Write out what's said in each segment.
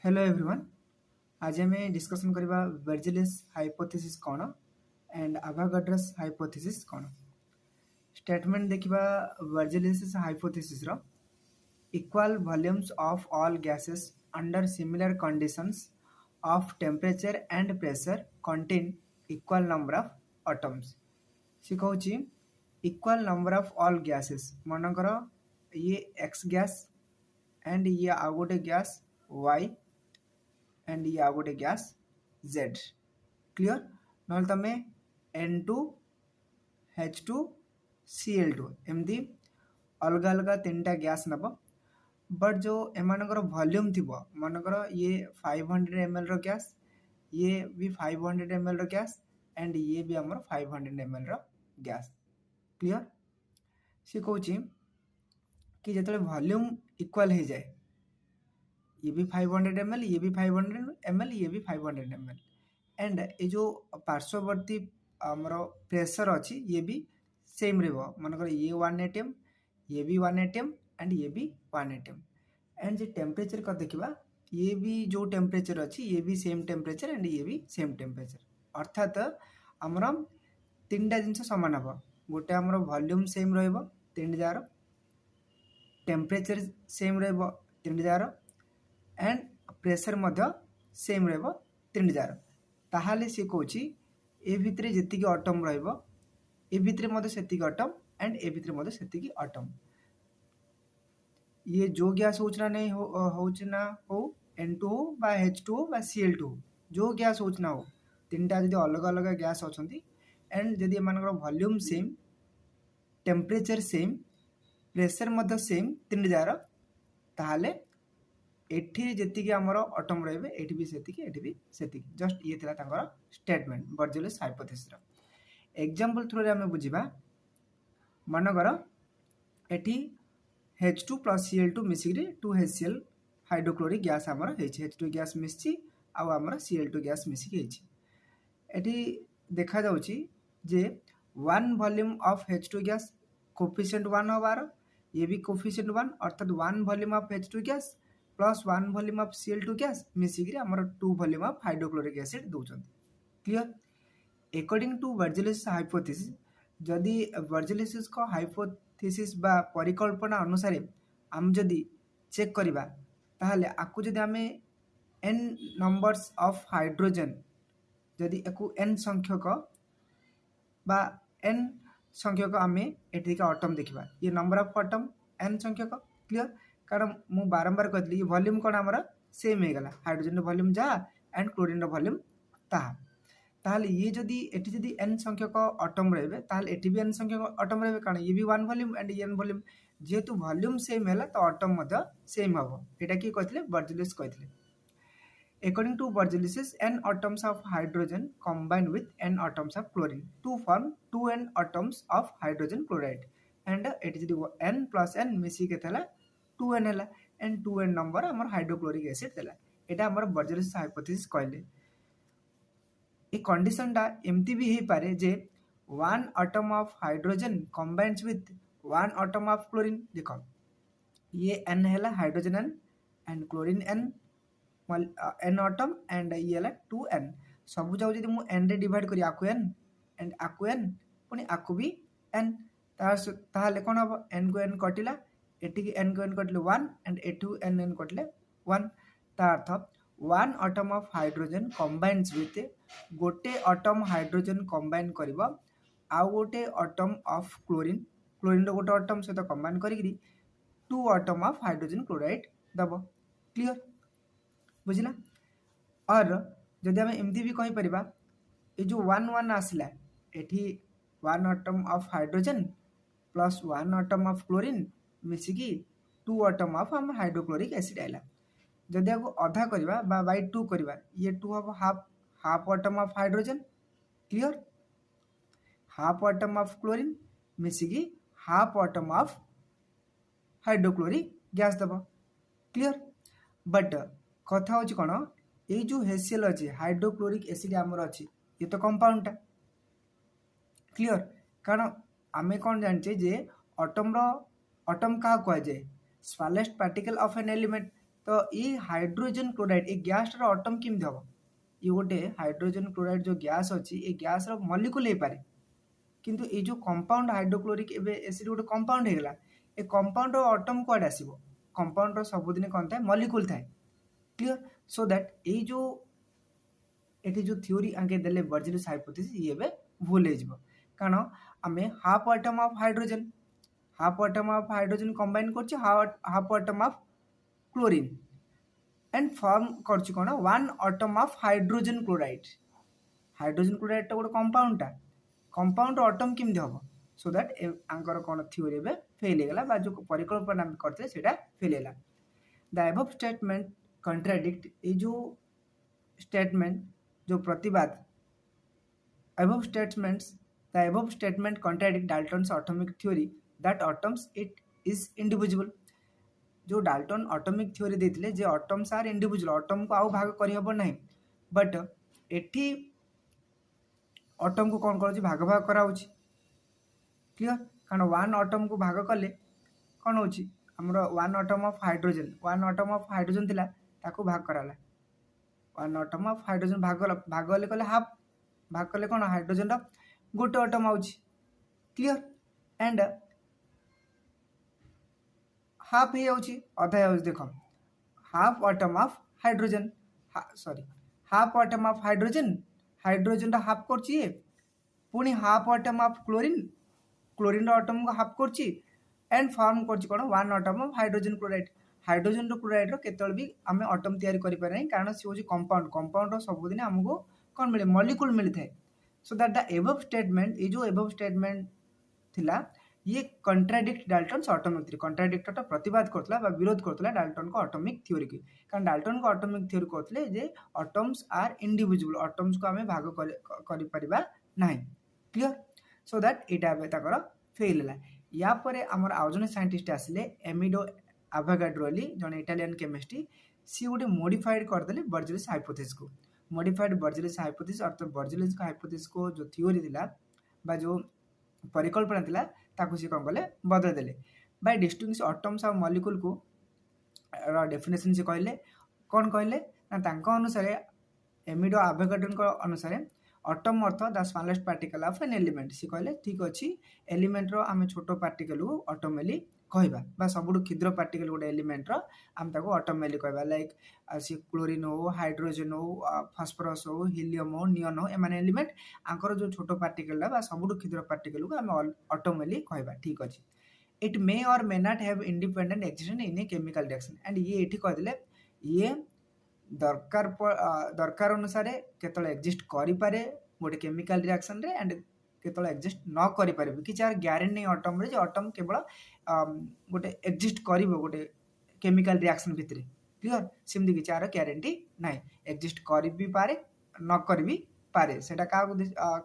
Hello everyone. आज आम discussion करबा बेर्जेलियस हाइपोथेसिस कौन एंड आवागाड्रोस हाइपोथेसिस कौन। स्टेटमेंट देखिबा बेर्जेलियस हाइपोथेसिस रो equal volumes of all gases under similar conditions of temperature and pressure contain equal number of atoms. सी कहूची equal number of all gases मनकर ये x gas and ये आ गोटे gas Y and ये आ गोटे गैस जेड। क्लियर ना तुम N2 H2 Cl2 एमती अलग अलग तीन टा गैस नब बट जो एमानकर वॉल्यूम थी मनकर ये 500 ml रो गैस ये भी 500 ml रो गैस एंड ये भी हमर 500 ml रो गैस। क्लियर सी कहूँ कि जो वॉल्यूम इक्वल हो जाए ये भी 500 ml ये भी 500 ml ये भी 500 ml एंड ये जो पार्श्ववर्ती आमर प्रेशर अच्छी ये भी सेम रहा मनकर ये 1 atm ये भी 1 atm एंड ये भी 1 atm एंड जो टेम्परेचर का देखा ये भी जो टेम्परेचर अच्छी ये भी सेम टेम्परेचर एंड ये भी सेम टेम्परेचर अर्थात आमर तीन टा जिनस सामान हम गोटे आमर वॉल्यूम सेम रीन जार टेम्परेचर सेम रीन जार एंड प्रेशर मध्य सेम तीन जार ताहले सी कहूँ ए भितर जी अटम रे भितर से अटम एंड ए भितर से अटम ये जो गैस होना नहीं होना हो N2 हो बा H2 हो बा Cl2 जो गैस होना हो तीन टा जो अलग अलग गैस अच्छा एंड जदि एम volume same temperature same pressure मध्य सेम तीन जार ताहले एठी जेतिकी आमर अटम रहिबे एठी भी सेतिकी जस्ट ये थिला तांकर स्टेटमेंट बेर्जेलियस हाइपोथेसिस रो एग्जांपल थ्रू रे हमें बुझिबा मनकर एठी H2 plus Cl2 मिसिकरी 2HCl hydrochloric gas आमर हेछि H2 गैस मिसछि आ आमर Cl2 गैस मिसिकी हेछि एठी देखा जाउछि जे 1 volume of H2 gas coefficient 1 हबार ये भी कोफिशिएंट 1 अर्थात 1 volume of H2 gas plus 1 volume of Cl2 gas मिसिकरी आमर 2 वॉल्यूम ऑफ हाइड्रोक्लोरिक एसिड दउछन। Clear according to Berzelius hypothesis जदि बेर्जेलियस को हाइपोथेसिस बा परिकल्पना अनुसार आम जदि चेक करबा ताहले आकु जदि आमे n नंबर्स ऑफ हाइड्रोजन जदि एकु n संख्यक बा n संख्यक आमे एठी का एटम देखिबा ये नंबर ऑफ एटम n संख्यक। क्लियर कारण मु बारंबार कहली वॉल्यूम कौन आमर सेम हो गला हाइड्रोजन वॉल्यूम जहाँ एंड क्लोरीन वॉल्यूम ताहा ताहले ये जदि एठी जदि n संख्यक एटम रहिबे ताहले एठी भी n संख्यक एटम रहिबे कारण ये भी 1 वॉल्यूम एंड ये n वॉल्यूम जेहेतु वॉल्यूम सेम हैला तो एटम मध्य सेम हबो एटा की कहथिले बेर्जेलियस कहथिले। According to Berzelius, n atoms of hydrogen combine with n atoms of chlorine to form 2n atoms of hydrogen chloride and it is n plus n मिसी के थला 2n है and 2n number आमर hydrochloric acid देला एटा आमर बेर्जेलियस hypothesis कहले। A condition टा एमती भी हे पारे जे 1 atom of hydrogen combines with 1 atom of chlorine देखो ये n है hydrogen n and chlorine n n atom and ये 2n सब जाऊ जदि मु n रे डिवाइड करी आकु n एंड आकु n पुनी आकु भी n ताहले कोन हबो n को n कटिला एटी की n को n कटले 1 एंड एटू n n कटले 1 ता अर्थ 1 atom of hydrogen combines with गोटे एटम हाइड्रोजन कंबाइन करबो आ गोटे एटम ऑफ क्लोरीन क्लोरीन रो गोटे एटम सहित कंबाइन करी 2 एटम ऑफ हाइड्रोजन क्लोराइड दबो। क्लियर बुझिला और जदि हम एमती भी कहि परिबा ए जो 1 1 आसला एठी 1 atom of hydrogen plus 1 atom of chlorine मिसिकी 2 एटम ऑफ हम हाइड्रोक्लोरिक एसिड आइला जदि आपको अधा करबा बा बाय 2 करबा ये 2 हबो half atom of hydrogen. Clear half atom of chlorine मिसिकी half atom of hydrochloric gas दबो। क्लियर बट कथा होची कोन ए जो HCl अछि हाइड्रोक्लोरिक एसिड आमर अछि ये तो कंपाउंड टा। क्लियर कारण आमे कोन जानचे जे एटम रो एटम का कह जाए smallest particle of an element तो ये हाइड्रोजन क्लोराइड ये गैस अटम केमती हम ये गोटे हाइड्रोजन क्लोराइड जो गैस अच्छी ये गैस मलिक्यूल हो पारे किंतु ये जो कंपाउंड हाइड्रोक्लोरिक एसिड गोटे कंपाउंड होगा ए कंपाउंड अटम कुआडे आसो कंपाउंड सबुदिन कौन थाए मलिक्यूल थाए क्लियर सो दैट ये जो एटी जो थ्योरी आगे देले बर्जिलिस हाइपोथेसिस ये बे भूल हो कारण आम half atom of hydrogen combine कर half atom of chlorine and form करछि कोन one atom of hydrogen chloride तो गोटे कंपाउंड एटम केमती हम सो दैट आंकर कौन थ्योरी बे फेल हो गला जो परिकल्पना करते सेटा फेल होला द अबव स्टेटमेंट कंट्राडिक्ट ये जो स्टेटमेंट जो प्रतिवाद above statements the above statement contradict Dalton's atomic theory that atoms it is indivisible जो डाल्टन ऑटोमिक थ्योरी देते जे अटम्स आर इंडिविजुअल अटम को आउ भाग करहब ना बट एठी अटम को कौन कर भाग भाग कराऊँ क्लियर कारण वन अटम को भाग कले कौन हो वन अटम ऑफ हाइड्रोजन थिला ताको भाग कराला वन अटम ऑफ हाइड्रोजन भाग गले कले हाफ भाग कले कौन हाइड्रोजन गोटे अटम आउची क्लियर एंड हाफ हो जाऊँगी अधा हो देख half atom of hydrogen sorry half atom of hydrogen half कर पुणी half atom of chlorine atom को हाफ कर एंड फॉर्म कर one atom of hydrogen chloride केतल भी आम एटम तैयारी करें कारण सी हूँ कंपाउंड सबुदिन आमको कौन मिले मलिक्यूल मिलता है so that the above statement ये जो एबव स्टेटमेंट थिला ये contradict Dalton's atomic theory contradict प्रतिवाद करथला बा विरोध करथला डाल्टन को ऑटोमिक थ्योरी की कारण डाल्टन को ऑटोमिक थ्योरी कहथले जे एटम्स आर इंडिविजुअल एटम्स को हमें भाग करि परिबा नाही clear so that Etah bay Takar fail होला या परे हमर आउ जने साइंटिस्ट आसले एमिडो आभोगाड्रो जने इटालियन केमिस्ट्री सी गोटे मॉडिफाइड करदेले बर्जिलिस हाइपोथेसिस को मॉडिफाइड बर्जिलिस हाइपोथेसिस अर्थात बर्जिलिस हाइपोथेसिस को जो थ्योरी थिला बा जो परिकल्पना थिला ताकू सी कौन कले बदल देले बाय डिस्टिंग्विश एटम्स और मॉलिक्यूल को डेफिनेशन से कहले कौन कहले ना तांको अनुसार एमिडो आभोगाड्रो अनुसार एटम अर्थ the smallest particle of an element सी कहले ठीक अच्छी एलिमेंट रो आम छोट पार्टिकल को एटम बोली कहबा बा सबुठु क्षुद्र पार्टिकल गोटे एलिमेंट रो आम ताको एटम बोली कहबा लाइक सी क्लोरीन हो हाइड्रोजन हो फास्फोरस हो हीलियम हो नियन हो एमाने एलिमेंट आंकर जो छोट पार्टिकल बा सबुठु क्षुद्र पार्टिकल को आम एटम बोली कहबा ठीक अच्छी इट मे और may not have independent existence in a chemical reaction and ये एठी कहले ये दरकार अनुसार केतल एक्जिस्ट करि पारे गोटे केमिकल रिएक्शन रे एंड केतल एक्जिस्ट न करि पारे कि चार ग्यारंटी नहीं एटम रे जे एटम केवल गोटे एक्जिस्ट करिवो गोटे केमिकल रिएक्शन भितरे क्लियर सेमती कि चार ग्यारंटी नाही एक्जिस्ट करि भी पारे न करि भी पारे सेटा का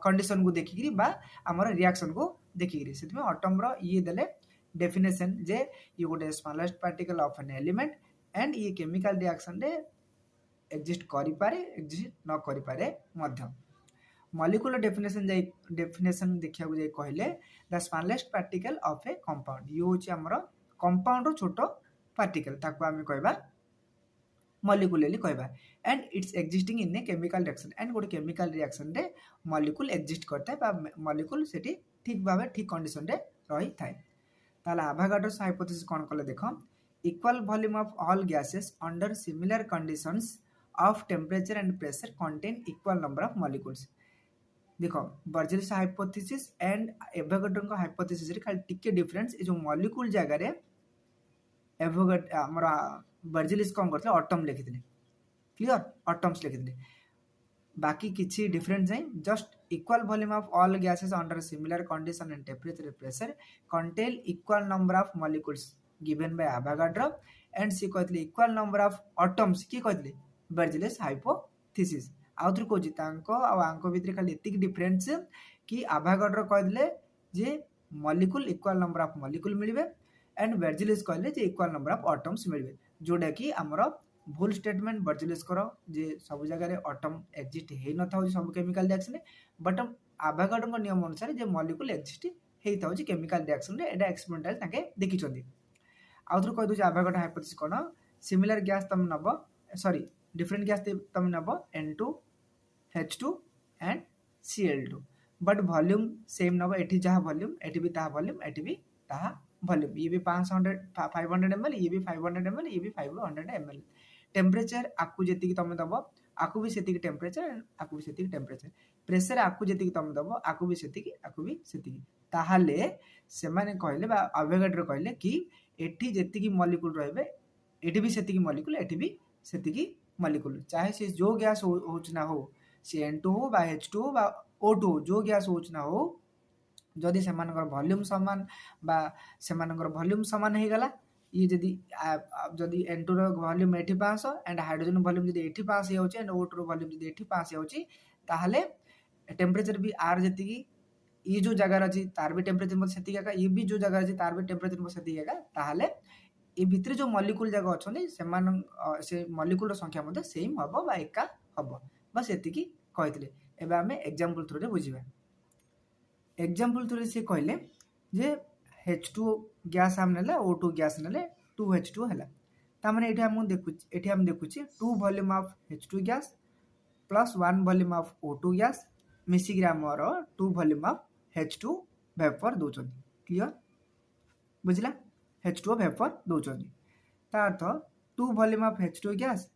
कंडीशन को देखिकरी बा हमर रिएक्शन को देखिकरी सेति में एटम रो ये देले डेफिनेशन जे ये गोटे smallest particle of an element and ये केमिकल रिएक्शन रे एक्जिस्ट करि पारे एक्जिस्ट न करि पारे मध्य मॉलिक्यूलर डेफिनेशन देखिया को जाय कहले the smallest particle of A compound ये होची हमर कंपाउंड रो छोटो पार्टिकल ताको हम कहबा मॉलिक्यूलली कहबा and it's existing in a chemical reaction and गोटे केमिकल रिएक्शन रे मॉलिक्यूल एक्जिस्ट करता है बा मॉलिक्यूल सेठी ठीक भाबे ठीक कंडीशन रे रही थाए ताला आभोगाड्रोस हाइपोथेसिस कोन कले देखो equal volume of all gases under similar conditions of temperature and pressure contain equal number of molecules देखो बर्जिलिस हाइपोथेसिस एंड एभोगाड्रो को हाइपोथेसिस रे खाली टिके डिफरेंस ए जो मॉलिक्यूल जगह रे एभोगाड्रो हमर बर्जिलिस कोन करथले एटम लिखिथिले क्लियर एटम्स लिखिथिले बाकी किछि डिफरेंस नहीं just equal volume of all gases under similar condition and temperature and pressure contain equal number of molecules given by Avogadro and सी कहथले इक्वल नंबर ऑफ एटम्स की कहथले बर्जिलिस हाइपोथेसिस आउथर को जितांको आ आंको भितर खाली एतिक डिफरेंस कि आभोगाड्रो कहले जे molecule equal number of molecule मिलबे एंड बर्जिलिस कहले जे इक्वल नंबर ऑफ एटम्स मिलबे जोडा कि हमरो भूल स्टेटमेंट बर्जिलिस करो जे सब जगह रे एटम एक्जिस्ट हे न थाउ सब केमिकल रिएक्शन बट आभोगाड्रो को नियम अनुसार जे मॉलिक्यूल एक्जिस्ट हे थाउ जे केमिकल रिएक्शन रे एटा एक्सपेरिमेंटल ताके देखि चंदी आउथर कह दो जे आभोगाड्रो हाइपोथेसिस कोन सिमिलर गैस तुम नब सॉरी डिफरेंट गैस तुम नब N2 H2 and Cl2 but volume same नब एठी जहाँ वॉल्यूम एठी भी ताहा वॉल्यूम एठी भी ताहा वॉल्यूम ये भी 500 ml ये भी 500 ml ये भी 500 ml टेम्परेचर आपको जी तुम दब आपको भी से टेम्परेचर आपको भी से टेम्परेचर प्रेसर आपको जी तुम दब आपको भी से ताहले सेमाने कहले बा अवेगाड्रो कहले कि एठी जेतिकी मॉलिक्यूल रहबे एठी भी सेतिकी मॉलिक्यूल एठी भी सेतिकी मॉलिक्यूल चाहे से जो गैस होच ना हो से N2 हो बा H2 हो बा O2 हो जो गैस होच ना हो जदि सेमानकर वॉल्यूम समान बा सेमानकर वॉल्यूम समान हे गला ये जदि N2 रो वॉल्यूम 8500 एंड हाइड्रोजन वॉल्यूम जदि 85 हे होचे एंड O2 रो वॉल्यूम जदि 85 हे होची ताहले टेम्परेचर भी आर जेतिकी ये जो जगह अच्छी तार भी टेम्परेचर मत सेतिक एका ये भी जो जगह अच्छी तार भी टेम्परेचर मत सेतिक एका ताहले ए भितर जो मॉलिक्यूल जगह अछनी से मॉलिक्यूल रो संख्या मते सेम हबो बा एका हबो बस एतिकी कहितले एबे हमें एग्जांपल थ्रू रे बुझिबा एग्जांपल थ्रू से कहले जे H2 गैस हम नेले O2 गैस नेले 2H2 हला ता माने एठी हम देखुची 2 volume of H2 gas plus 1 volume of O2 gas मिसिक आमर 2 वॉल्यूम ऑफ H2 वेपर दौरान क्लियर बुझला H2 वेपर दौरान तार अर्थ 2 volume of H2 gas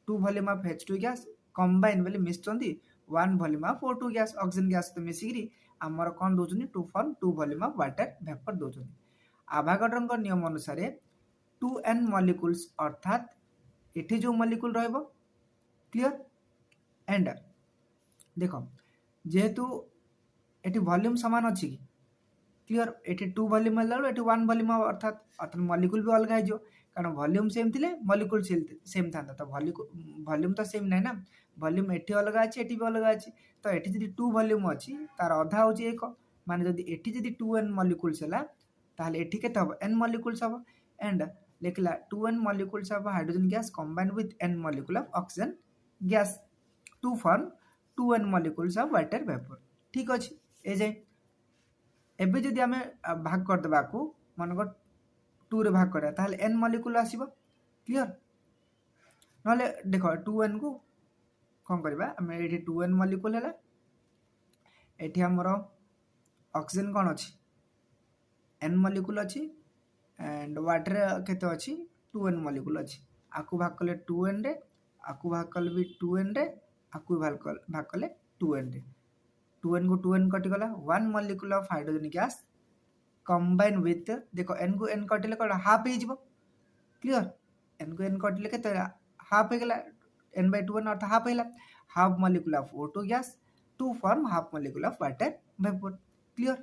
2 volume of H2 gas combine बेले मिसचंदी 1 volume of O2 gas oxygen gas तो मिसिक आमर कौन दौरान 2 form 2 volume of water vapour दौरान आभागाड्रो नियम अनुसार 2n मॉलिक्यूल्स अर्थात एठी जो मॉलिक्यूल रहबो क्लियर एंड देखो जेहेतु एटी वॉल्यूम समान अच्छी कि clear eighty 2 volume eighty 1 volume अर्थात मॉलिक्यूल भी अलग है कारण वॉल्यूम सेम थिले मॉलिक्यूल सेम था तो वॉल्यूम तो सेम नहीं ना वॉल्यूम एटी अलग अच्छी एटी भी अलग अच्छी तो एटी जदि 2 वॉल्यूम अच्छी तार अधा होची एक माने जदि एटी जदि 2n मॉलिक्यूल्स हला ताहले एटी केते हबो n मॉलिक्यूल्स हबो एंड लेखला 2n molecules of hydrogen gas combined with n molecule of oxygen gas to form 2n molecules of water vapour ठीक अच्छे ए जाए एबे जदि आमे भाग कर देबा को मनकर 2 रे भाग करा ताहले n मॉलिक्यूल आसीबो क्लियर नले देखो 2n को कोन करबा आमे एठी 2n मॉलिक्यूल हला एठी हमर ऑक्सीजन कोन अछि n मॉलिक्यूल अछि एंड वाटर केते अछि 2n मॉलिक्यूल अछि आकु भाग कले 2n रे आकु भाग कले भी 2n रे आकु भाग कले 2n रे 2n को 2n कटिगला 1 molecule of hydrogen gas combine with देखो n को n कटिले कोन हाफ हे जिवो क्लियर n को n कटिले केते हाफ हे गला n/2n अर्थ हाफ हेला half molecule of O2 gas to form half molecule of water vapour clear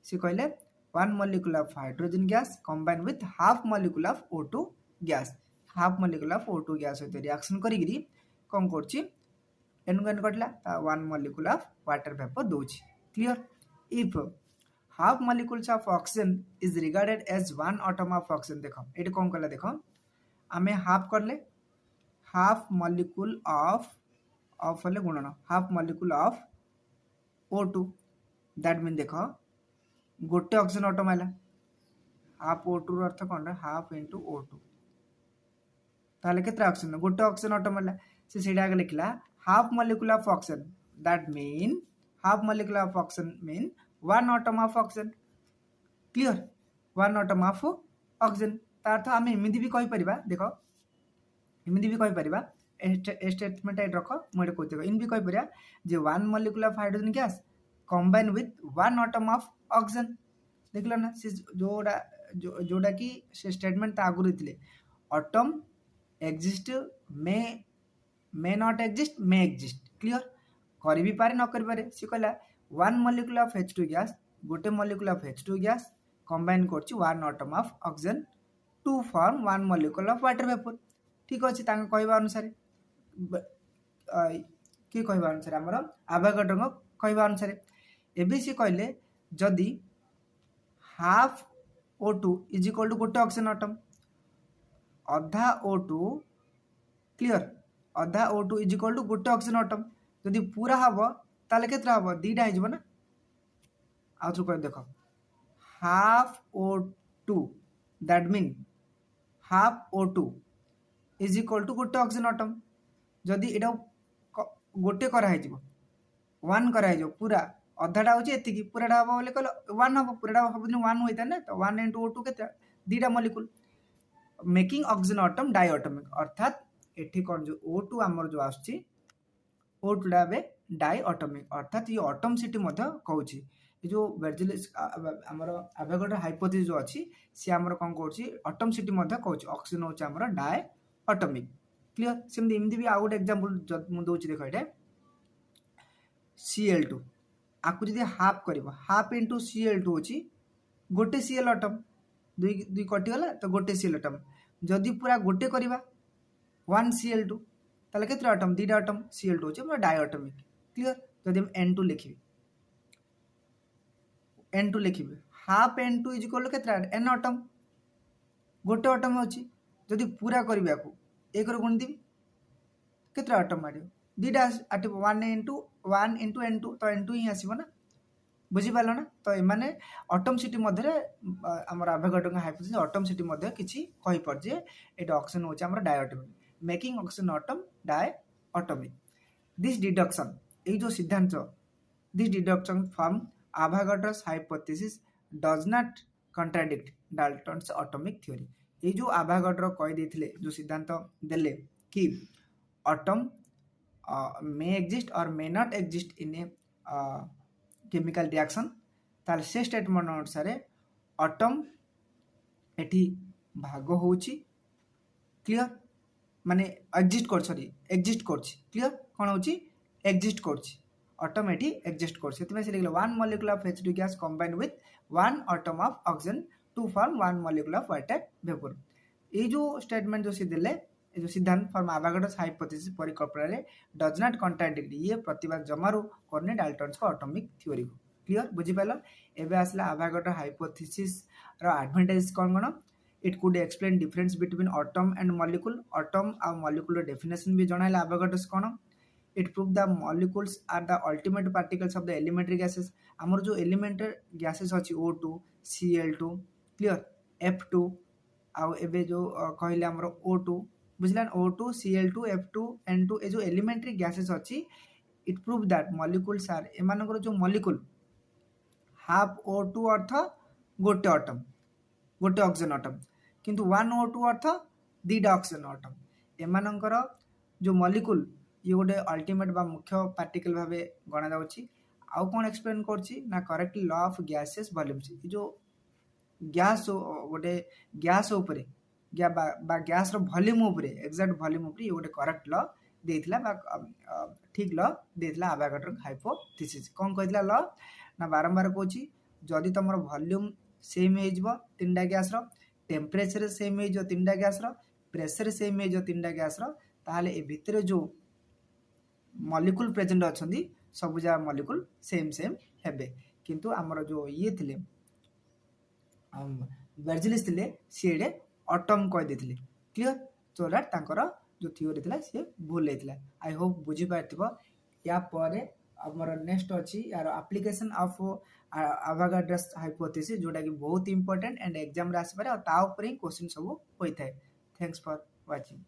से कहले 1 molecule of hydrogen gas combine with half molecule of O2 gas half molecule of O2 gas सहित reaction करिगिरी कोन करछि n को n कटला 1 molecule of water vapour दोछि clear if half molecules of oxygen is regarded as 1 atom of oxygen देखो एटी कोन कला देखो आमे हाफ करले हाफ मॉलिक्यूल ऑफ ले गुणन half molecule of O2 that mean देखो गोटे ऑक्सीजन एटम आला हाफ O2 रो अर्थ कोन हाफ इनटू O2 ताले केत्रा ऑक्सीजन गोटे ऑक्सीजन एटम आला से सेडा आगे लिखला half molecule of oxygen that mean half molecule of oxygen mean 1 atom of oxygen clear 1 atom of oxygen तार अर्थ आमे इमिदी भी कहि परिबा देखो इमिदी भी कहि परिबा स्टेटमेंट एट रखो मोडे कहते इन भी कहि परिबा जे 1 molecule of hydrogen gas combine with 1 atom of oxygen देखलो ना से जोड़ा की से स्टेटमेंट ता आगु रहितले atom exist may not exist may exist clear करि भी पारे न करि पारे से कहला 1 molecule of H2 gas गोटे molecule of H2 gas combine करछि 1 atom of oxygen to form 1 molecule of water vapor ठीक अछि तांग कहबा अनुसार की कहबा अनुसार हमर आभागाड्रो कहबा अनुसार एबे से कहले जदी half O2 is equal to गोटे ऑक्सीजन एटम अधा O2 क्लियर अधा O2 इज इक्वल टू गोटे ऑक्सीजन एटम जदी पूरा हबो ताले केत्रा हबो दीटा हिजबो ना आउथ्रु कर देखो half O2 that mean half O2 is equal to गोटे ऑक्सीजन आटम जदि एटा गोटे कराई वन कराई पूरा अधाटा हूँ एति पूराटा हम बोले कहले वन हम पूराटा सब वन होता है ना तो वन इंटू O2 के दीटा मलिकुल मेकिंग ऑक्सीजन आटम डाइऑटोमिक अर्थात एठी कौन जो O2 आमर जो आसुची O2 टा बे डाइऑटोमिक अर्थात ये ऑटोमसिटी मध्य कहूची जो बेर्जेलिस आमर एवोगाड्रो हाइपोथेसिस जो अच्छी सी आमर कौन कहूची ऑटोमसिटी मध्य कहूची ऑक्सीजन होची आमर डाइऑटोमिक क्लियर सेमती इमती भी आ गोटे एग्जांपल मु दोची देखो एटा Cl2 आपको जब हाफ कर हाफ इंटू Cl2 होची गोटे Cl अटम दुई दुई कटिगला तो गोटे Cl अटम जदि पूरा गोटे करवा 1 Cl2 ताले केते अटम दीटा अटम Cl2 होची पूरा डाइऑटोमिक क्लियर जदि हम N2 लिखिबे N2 लिखिबे हाफ N2 इज इक्वल केते N अटम गोटे अटम होची जदि पूरा करबा को एक गुण देबी केते अटम मारियो दीटा आठ 1 इंटू N2 तो N2 ही आसब ना बुझीपार ना तो एमाने ऑटोमसिटी मध्य आमर एवोगाड्रो हाइपोथेसिस ऑटोमसिटी मध्य किछि कहि पर जे एटा ऑक्सीजन होछि आमर diatomic making oxygen atom diatomic this deduction ए जो सिद्धांत this deduction from Avogadro's hypothesis does not contradict Dalton's atomic theory ए जो एवोगाड्रो कहि देथिले जो सिद्धांत देले कि atom may exist or may not exist in a chemical reaction ताल से स्टेटमेंट अनुसार एटम एठी भाग होउची क्लियर माने एग्जिस्ट कर सॉरी एग्जिस्ट करछि क्लियर कोन होउची एग्जिस्ट करछि एटम एठी एग्जिस्ट करछि सेतमे से लिखले one molecule of H2 gas combined with one atom of oxygen to form one molecule of water vapor ए जो स्टेटमेंट जो से देले जो सिद्धांत फ्रॉम एवोगाड्रोस हाइपोथेसिस परिकल्पना रे डज नॉट कॉन्ट्राडिक्ट ये प्रतिवाद जमारू करने डाल्टन्स को एटॉमिक थ्योरी को क्लियर बुझी पालो एबे आसला एवोगाड्रो हाइपोथेसिस रो एडवांटेज कोन कोन it could explain difference between atom and molecule atom आ मॉलिक्यूल रो डेफिनेशन भी जणाइला एवोगाड्रोस कोन it prove the molecules are the ultimate particles of the elementary gases हमर जो एलिमेंटरी गैसेस अछि O2 Cl2 क्लियर F2 आ एबे जो कहले हमर O2 बुझलान O2 Cl2 F2 N2 ए जो एलिमेंटरी गैसेस अच्छी it prove that molecules are एमानकर जो मॉलिक्यूल हाफ O2 अर्थ गोटे अटम गोटे ऑक्सीजन अटम किंतु 1 O2 अर्थ दीटा ऑक्सीजन अटम एमानकर जो मॉलिक्यूल ये गोटे अल्टीमेट बा मुख्य पार्टिकल भाबे गणा जाउची आउ कोन एक्सप्लेन करची ना correctly law of gases volumes जो गैस गोटे गैस ऊपर गैस रो वॉल्यूम ऊपर एक्जाक्ट वॉल्यूम ऊपर ये गोटे करेक्ट लॉ देथिला ठीक लॉ देथिला एवोगाड्रो हाइपोथेसिस कोन कहथिला लॉ ना बारंबार कहूची जदि तमर वॉल्यूम सेम हे जबो तीनटा गैस रो टेम्परेचर सेम हे जो तीनटा गैस रो प्रेशर सेम हे जो तीनटा गैस रो ताले ए भितरे जो मॉलिक्यूल प्रेजेंट अछंदी सब जा मॉलिक्यूल सेम सेम हेबे किंतु हमर जो ये थिले बेर्जेलिस थिले सीडे एटम कह देथिले क्लियर सो दैट तांकर जो थ्योरी थिला से भूल लेथिला आई होप बुझी पारथिबो या परे हमर नेक्स्ट अछि यार एप्लीकेशन ऑफ एवोगाड्रोस हाइपोथेसिस जोटा कि बहुत इंपोर्टेंट एंड एग्जाम रे आसी पारे आ ता ऊपर ही क्वेश्चन सब होई थाए थैंक्स फॉर वाचिंग।